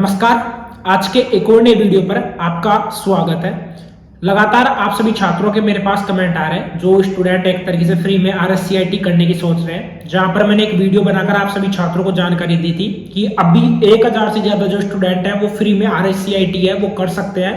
नमस्कार। आज के एक और नए वीडियो पर आपका स्वागत है। लगातार आप सभी छात्रों के मेरे पास कमेंट आ रहे हैं जो स्टूडेंट एक तरीके से फ्री में RSCIT करने की सोच रहे हैं, जहां पर मैंने एक वीडियो बनाकर आप सभी छात्रों को जानकारी दी थी कि अभी 1000 से ज्यादा जो स्टूडेंट है वो फ्री में RSCIT है वो कर सकते हैं।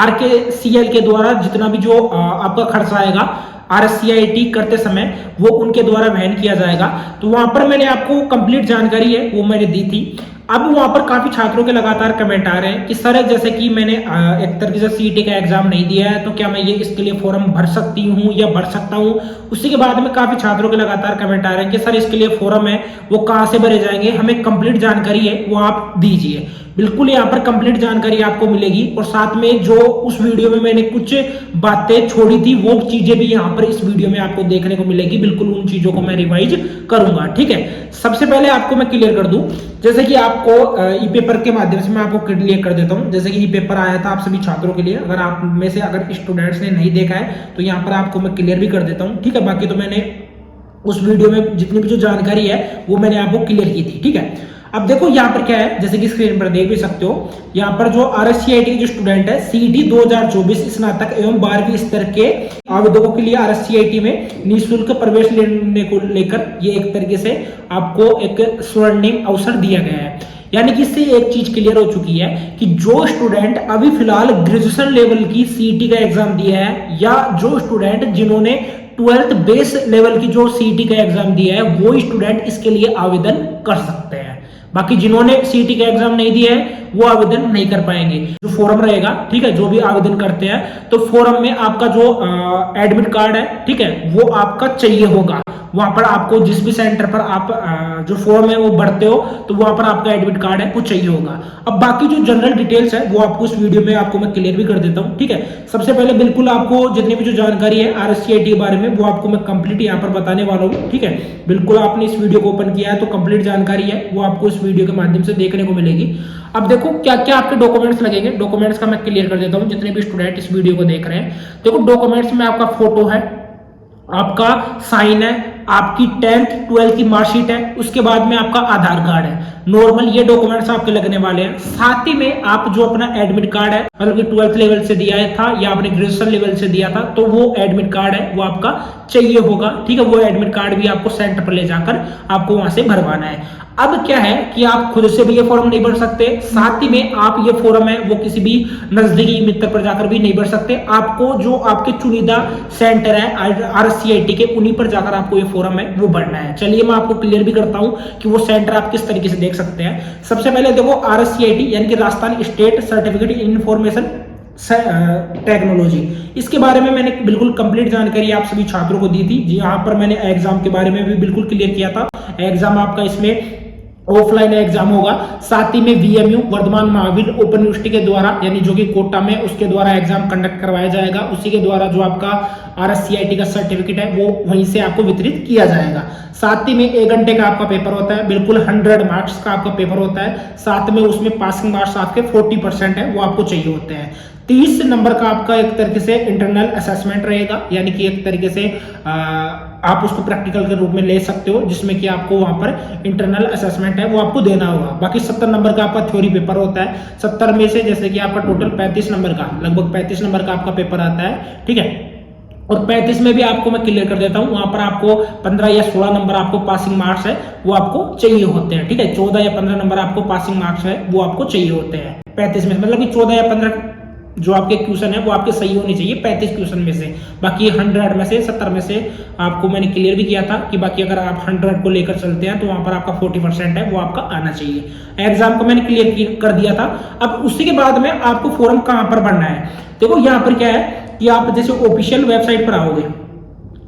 RKCL के द्वारा जितना भी जो आपका खर्चा आएगा RSCIT करते समय वो उनके द्वारा वहन किया जाएगा। तो वहां पर मैंने आपको कंप्लीट जानकारी है वो मैंने दी थी। अब वहां पर काफी छात्रों के लगातार कमेंट आ रहे हैं कि सर जैसे कि मैंने एक तरीके से सीईटी का एग्जाम नहीं दिया है तो क्या मैं ये इसके लिए फॉर्म भर सकती हूँ या भर सकता हूँ। उसी के बाद में काफी छात्रों के लगातार कमेंट आ रहे हैं कि सर इसके लिए फॉर्म है वो कहाँ से भरे जाएंगे, हमें कंप्लीट जानकारी है वो आप दीजिए। बिल्कुल यहाँ पर कंप्लीट जानकारी आपको मिलेगी और साथ में जो उस वीडियो में मैंने कुछ बातें छोड़ी थी वो चीजें भी यहाँ पर इस वीडियो में आपको देखने को मिलेगी। बिल्कुल उन चीजों को मैं रिवाइज करूंगा। ठीक है, सबसे पहले आपको मैं क्लियर कर दूं, जैसे कि आपको ई पेपर के माध्यम से मैं आपको क्लियर कर देता हूं। जैसे कि ई पेपर आया था आप सभी छात्रों के लिए, अगर आप में से अगर स्टूडेंट्स ने नहीं देखा है तो यहाँ पर आपको मैं क्लियर भी कर देता हूं। ठीक है, बाकी तो मैंने उस वीडियो में जितनी भी जो जानकारी है वो मैंने आपको क्लियर की थी। ठीक है, अब देखो यहाँ पर क्या है, जैसे कि स्क्रीन पर देख भी सकते हो, यहाँ पर जो RSCIT के जो स्टूडेंट है सीईटी 2024 स्नातक एवं 12वीं स्तर के आवेदकों के लिए RSCIT में निःशुल्क प्रवेश लेने को लेकर ये एक तरीके से आपको एक स्वर्णिम अवसर दिया गया है। यानी कि इससे एक चीज क्लियर हो चुकी है कि जो स्टूडेंट अभी फिलहाल ग्रेजुएशन लेवल की सीईटी का एग्जाम दिया है या जो स्टूडेंट जिन्होंने 12th बेस लेवल की जो सीईटी का एग्जाम दिया है वो स्टूडेंट इसके लिए आवेदन कर सकते हैं। बाकी जिन्होंने सीईटी का एग्जाम नहीं दिया है वो आवेदन नहीं कर पाएंगे। जो फॉर्म रहेगा, ठीक है, जो भी आवेदन करते हैं तो फॉर्म में आपका जो एडमिट कार्ड है, ठीक है, वो आपका चाहिए होगा। वहां पर आपको जिस भी सेंटर पर आप जो फॉर्म है वो भरते हो तो वहां पर आपका एडमिट कार्ड है वो चाहिए होगा। अब बाकी जो जनरल डिटेल्स है वो आपको इस वीडियो में आपको मैं क्लियर भी कर देता हूँ। ठीक है, सबसे पहले बिल्कुल आपको जितनी भी जो जानकारी है RSCIT के बारे में वो आपको मैं कंप्लीट यहाँ पर बताने वाला हूँ। ठीक है, बिल्कुल आपने इस वीडियो को ओपन किया है तो कंप्लीट जानकारी है वो आपको इस वीडियो के माध्यम से देखने को मिलेगी। अब देखो क्या क्या आपके डॉक्यूमेंट्स लगेंगे, डॉक्यूमेंट्स का मैं क्लियर कर देता हूँ जितने भी स्टूडेंट इस वीडियो को देख रहे हैं। देखो डॉक्यूमेंट्स में आपका फोटो है, आपका साइन है, आपकी 10th 12th की मार्कशीट है, उसके बाद में आपका आधार कार्ड है। नॉर्मल ये डॉक्यूमेंट्स आपके लगने वाले हैं। साथ ही में आप जो अपना एडमिट कार्ड है, मतलब कि 12th लेवल से दिया था या आपने ग्रेजुएशन लेवल से दिया था तो वो एडमिट कार्ड है वो आपका चाहिए होगा। ठीक है, वो एडमिट कार्ड भी आपको सेंटर पर ले जाकर आपको वहां से भरवाना है। अब क्या है कि आप खुद से भी ये फॉर्म नहीं भर सकते, साथ ही में आप ये फॉर्म है वो किसी भी नजदीकी मित्र पर जाकर भी नहीं भर सकते। आपको जो आपके चुनिंदा सेंटर है RSCIT के उन्हीं पर जाकर आपको ये फॉर्म है वो भरना है। चलिए मैं आपको क्लियर भी करता हूं कि वो सेंटर आप किस तरीके से देख सकते हैं। सबसे पहले देखो RSCIT यानी कि Rajasthan state certificate information technology, इसके बारे में मैंने बिल्कुल कंप्लीट जानकारी आप सभी छात्रों को दी थी। यहाँ पर मैंने एग्जाम के बारे में भी बिल्कुल क्लियर किया था। एग्जाम आपका इसमें ऑफलाइन एग्जाम होगा, साथ ही में VMU Vardhman Mahaveer open university के द्वारा यानी जो कि कोटा में उसके द्वारा एग्जाम कंडक्ट करवाया जाएगा। उसी के द्वारा जो आपका RSCIT का सर्टिफिकेट है वो वहीं से आपको वितरित किया जाएगा। साथ ही में 1 घंटे का आपका पेपर होता है, बिल्कुल 100 मार्क्स का आपका पेपर होता है। साथ में उसमें पासिंग मार्क्स आपके 40% है वो आपको चाहिए होते हैं। 30 नंबर का आपका एक तरीके से इंटरनल असेसमेंट रहेगा, यानी कि एक तरीके से आप उसको प्रैक्टिकल के रूप में ले सकते हो जिसमें कि आपको वहां पर इंटरनल असेसमेंट है वो आपको देना होगा। बाकी 70 नंबर का आपका थ्योरी पेपर होता है। 70 में से जैसे कि आपका टोटल 35 नंबर का, लगभग 35 नंबर का आपका पेपर आता है। ठीक है, और 35 में भी आपको मैं क्लियर कर देता हूं, वहां पर आपको 15 या 16 नंबर आपको पासिंग मार्क्स है वो आपको चाहिए होते हैं। ठीक है, 14 या 15 नंबर आपको पासिंग मार्क्स है वो आपको चाहिए होते हैं 35 में, मतलब कि 14 या 15 जो आपके क्वेश्चन है वो आपके सही होने चाहिए 35 क्वेश्चन में से। बाकी 100 में से 70 में से आपको मैंने क्लियर भी किया था कि बाकी अगर आप 100 को लेकर चलते हैं तो वहां पर आपका 40% है वो आपका आना चाहिए। एग्जाम को मैंने क्लियर कर दिया था। अब उसी के बाद में आपको फॉर्म कहां पर भरना है, देखो यहाँ पर क्या है कि आप जैसे ऑफिशियल वेबसाइट पर आओगे,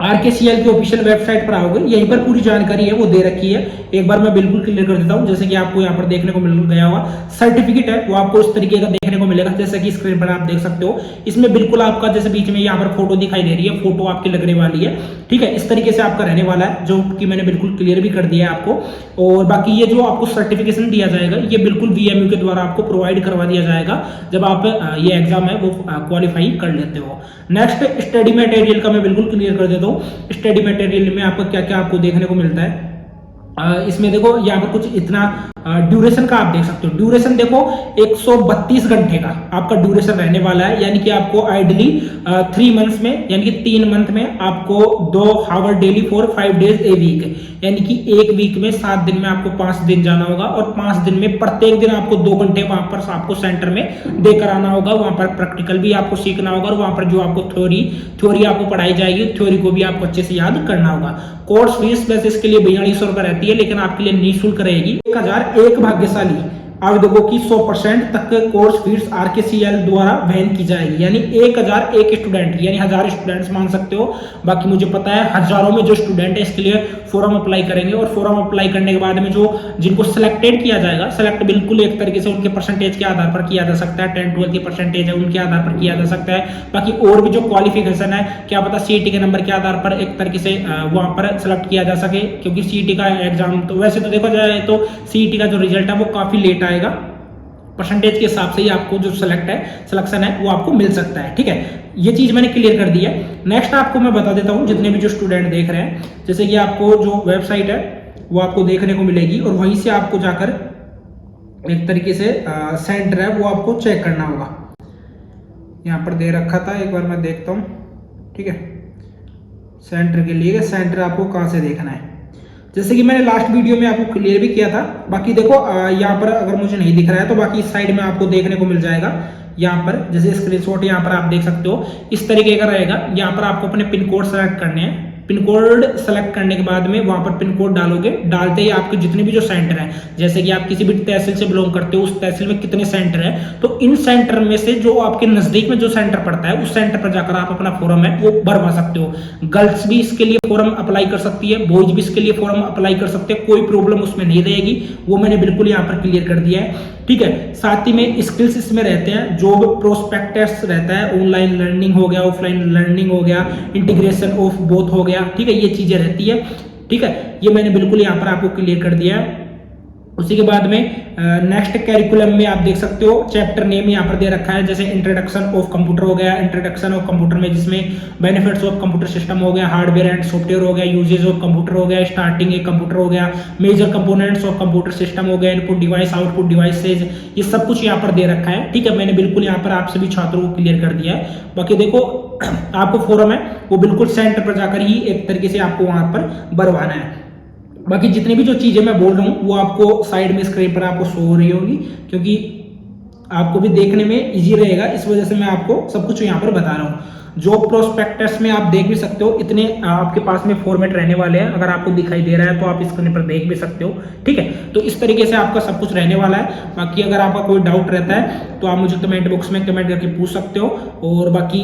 RKCL की ऑफिशियल वेबसाइट पर आओगे, यहीं पर पूरी जानकारी है वो दे रखी है। एक बार मैं बिल्कुल क्लियर कर देता हूं। जैसे कि आपको यहाँ पर देखने को मिल गया होगा सर्टिफिकेट है वो आपको इस तरीके का देखने को मिलेगा, जैसे कि स्क्रीन पर आप देख सकते हो। इसमें बिल्कुल आपका जैसे बीच में यहाँ पर फोटो दिखाई दे रही है, फोटो आपकी लगने वाली है। ठीक है, इस तरीके से आपका रहने वाला है जो कि मैंने बिल्कुल क्लियर भी कर दिया है आपको। और बाकी ये जो आपको सर्टिफिकेशन दिया जाएगा ये बिल्कुल VMU के द्वारा आपको प्रोवाइड करवा दिया जाएगा जब आप ये एग्जाम है वो क्वालिफाई कर लेते हो। नेक्स्ट स्टडी मटेरियल का मैं बिल्कुल क्लियर कर देता हूँ। स्टडी मटेरियल में आपको क्या क्या आपको देखने को मिलता है। इसमें देखो यहाँ पर कुछ इतना ड्यूरेशन का आप देख सकते हो। ड्यूरेशन देखो 132 घंटे का आपका ड्यूरेशन रहने वाला है, यानी कि आपको आइडली 3 मंथ्स में, यानी कि 3 मंथ में आपको 2 hour daily for 5 days a week, यानी कि एक वीक में 7 दिन में आपको 5 दिन जाना होगा और 5 दिन में प्रत्येक दिन आपको 2 घंटे वहां पर आपको सेंटर में देकर आना होगा। वहां पर प्रैक्टिकल भी आपको सीखना होगा और वहां पर जो आपको थ्योरी आपको पढ़ाई जाएगी, थ्योरी को भी आपको अच्छे से याद करना होगा। कोर्स फीस वैसे इसके लिए 4200 रुपए रहती है, लेकिन आपके लिए निःशुल्क रहेगी। 1001 भाग्यशाली आवेदकों की 100% तक कोर्स फीस RKCL द्वारा वहन की जाएगी, यानी 1001 स्टूडेंट, यानी 1000 स्टूडेंट्स मान सकते हो। बाकी मुझे पता है हजारों में जो स्टूडेंट है इसके लिए फॉर्म अप्लाई करेंगे और फॉर्म अप्लाई करने के बाद में जो जिनको सिलेक्टेड किया जाएगा, सिलेक्ट बिल्कुल एक तरीके से उनके परसेंटेज के आधार पर किया जा सकता है, 10-12 की परसेंटेज है उनके आधार पर किया जा सकता है। बाकी और भी जो क्वालिफिकेशन है, क्या पता CET के नंबर के आधार पर एक तरीके से वहां पर सिलेक्ट किया जा सके, क्योंकि CET का एग्जाम तो वैसे तो देखा जाए तो CET का जो रिजल्ट है वो काफी लेट आएगा। परसेंटेज के हिसाब से ही आपको जो सिलेक्शन है वो आपको मिल सकता है। ठीक है, ये चीज मैंने क्लियर कर दी है। नेक्स्ट आपको मैं बता देता हूं, जितने भी जो स्टूडेंट देख रहे हैं, जैसे कि आपको जो वेबसाइट है वो आपको देखने को मिलेगी और वहीं से आपको जाकर एक तरीके से सेंटर है वो आपको चेक करना होगा। यहाँ पर दे रखा था, एक बार मैं देखता हूँ। ठीक है, सेंटर के लिए सेंटर आपको कहाँ से देखना है, जैसे कि मैंने लास्ट वीडियो में आपको क्लियर भी किया था। बाकी देखो यहाँ पर अगर मुझे नहीं दिख रहा है तो बाकी इस साइड में आपको देखने को मिल जाएगा। यहाँ पर जैसे स्क्रीनशॉट यहाँ पर आप देख सकते हो, इस तरीके का रहेगा। यहाँ पर आपको अपने पिन कोड सेलेक्ट करने हैं। पिन कोड सेलेक्ट करने के बाद में वहां पर पिन कोड डालोगे, डालते ही आपके जितने भी जो सेंटर है, जैसे कि आप किसी भी तहसील से बिलोंग करते हो, उस तहसील में कितने सेंटर है, तो इन सेंटर में से जो आपके नजदीक में जो सेंटर पड़ता है उस सेंटर पर जाकर आप अपना फॉर्म है वो भरवा सकते हो। गर्ल्स भी इसके लिए फॉर्म अप्लाई कर सकती है, बॉयज भी इसके लिए फॉर्म अप्लाई कर सकते हैं, कोई प्रॉब्लम उसमें नहीं रहेगी। वो मैंने बिल्कुल यहाँ पर क्लियर कर दिया है। ठीक है, साथ ही में स्किल्स इसमें रहते हैं, जॉब प्रोस्पेक्टस रहता है, ऑनलाइन लर्निंग हो गया, ऑफलाइन लर्निंग हो गया, इंटीग्रेशन ऑफ बोथ हो गया। ठीक है, ये चीजें रहती है। ठीक है, ये मैंने बिल्कुल यहाँ पर आपको क्लियर कर दिया है। उसी के बाद में नेक्स्ट कैरिकुलम में आप देख सकते हो, चैप्टर नेम यहाँ पर दे रखा है, जैसे इंट्रोडक्शन ऑफ कंप्यूटर हो गया, इंट्रोडक्शन ऑफ कंप्यूटर में जिसमें बेनिफिट्स ऑफ कंप्यूटर सिस्टम हो गया, हार्डवेयर एंड सॉफ्टवेयर हो गया, यूजेज ऑफ कंप्यूटर हो गया, स्टार्टिंग ए कंप्यूटर हो गया, major components of computer system हो गया, इनपुट डिवाइस, आउटपुट डिवाइसेज, ये सब कुछ यहाँ पर दे रखा है। ठीक है, मैंने बिल्कुल यहाँ पर आप सभी छात्रों को क्लियर कर दिया है। बाकी देखो आपको फॉर्म है वो बिल्कुल सेंटर पर जाकर ही एक तरीके से आपको वहां पर भरवाना है। बाकी जितनी भी जो चीजें मैं बोल रहा हूँ वो आपको साइड में स्क्रीन पर आपको शो हो रही होगी, क्योंकि आपको भी देखने में इजी रहेगा, इस वजह से मैं आपको सब कुछ यहाँ पर बता रहा हूँ। जॉब प्रोस्पेक्टस में आप देख भी सकते हो, इतने आपके पास में फॉर्मेट रहने वाले हैं। अगर आपको दिखाई दे रहा है तो आप स्क्रीन पर देख भी सकते हो। ठीक है, तो इस तरीके से आपका सब कुछ रहने वाला है। बाकी अगर आपका कोई डाउट रहता है तो आप मुझे कमेंट बॉक्स में कमेंट करके पूछ सकते हो। और बाकी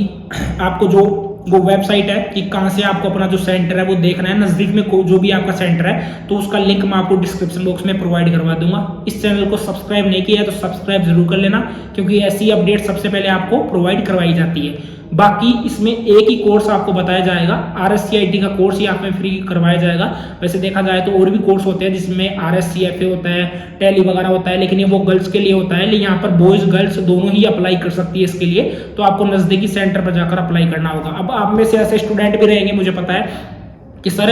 आपको जो वो वेबसाइट है कि कहाँ से आपको अपना जो सेंटर है वो देखना है, नजदीक में जो भी आपका सेंटर है, तो उसका लिंक मैं आपको डिस्क्रिप्शन बॉक्स में प्रोवाइड करवा दूंगा। इस चैनल को सब्सक्राइब नहीं किया है तो सब्सक्राइब जरूर कर लेना, क्योंकि ऐसी अपडेट सबसे पहले आपको प्रोवाइड करवाई जाती है। बाकी इसमें एक ही कोर्स आपको बताया जाएगा, RSCIT का कोर्स ही आप में फ्री करवाया जाएगा। वैसे देखा जाए तो और भी कोर्स होते हैं जिसमें RSCFA होता है, टैली वगैरह होता है, लेकिन ये वो गर्ल्स के लिए होता है। लेकिन यहाँ पर बॉयज गर्ल्स दोनों ही अप्लाई कर सकती है इसके लिए, तो आपको नजदीकी सेंटर पर जाकर अप्लाई करना होगा। अब आप में से ऐसे स्टूडेंट भी रहेंगे, मुझे पता है कि सर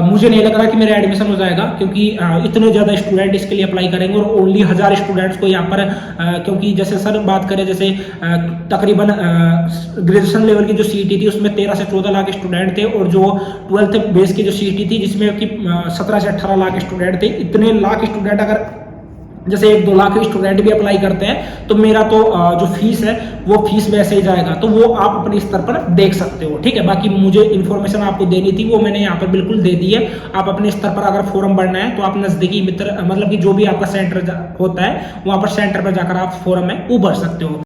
मुझे नहीं लग रहा कि मेरा एडमिशन हो जाएगा, क्योंकि इतने ज़्यादा स्टूडेंट इसके लिए अप्लाई करेंगे और ओनली 1000 स्टूडेंट्स को यहाँ पर क्योंकि जैसे सर बात करें, जैसे तकरीबन ग्रेजुएशन लेवल की जो CET थी उसमें 13 से 14 लाख स्टूडेंट थे, और जो 12th बेस की जो CET थी जिसमें कि 17 से 18 लाख स्टूडेंट थे। इतने लाख स्टूडेंट अगर जैसे 1-2 लाख स्टूडेंट भी अप्लाई करते हैं तो मेरा तो जो फीस है वो फीस वैसे ही जाएगा, तो वो आप अपने स्तर पर देख सकते हो। ठीक है, बाकी मुझे इन्फॉर्मेशन आपको देनी थी वो मैंने यहाँ पर बिल्कुल दे दी है। आप अपने स्तर पर अगर फॉर्म भरना है तो आप नजदीकी मित्र मतलब कि जो भी आपका सेंटर होता है वहां पर सेंटर पर जाकर आप फॉर्म है वो भर सकते हो।